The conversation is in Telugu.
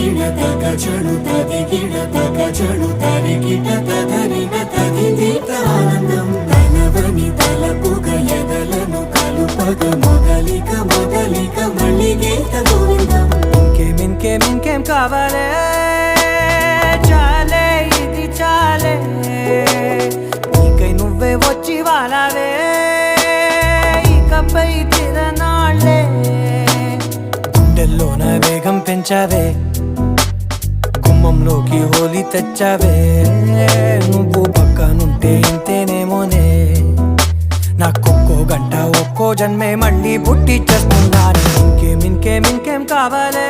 తదిగిడ తగ చెడు తదిగిడ తగ చెడు తరిగిట తదరిన తదిదీత ఆనందం తనవని తలపుగ ఎదలను కలుపగ మొదలిక మొదలిక మళ్ళీ గీత గోవిందం ఇంకేం కావాలే చాలే ఇది చాలే నీకై నువ్వే వచ్చి వాలావే ఇకపై తిరనాళ్ళే గుండెల్లోన వేగం పెంచావే గుమ్మంలోకి హోలీ తెచ్చావే నువ్వు పక్కనుంటే ఇంతేనేమోనే నాకొక్కో గంట ఒక్కో జన్మే మళ్ళీ పుట్టి చేస్తున్నాను ఇంకేం కావాలే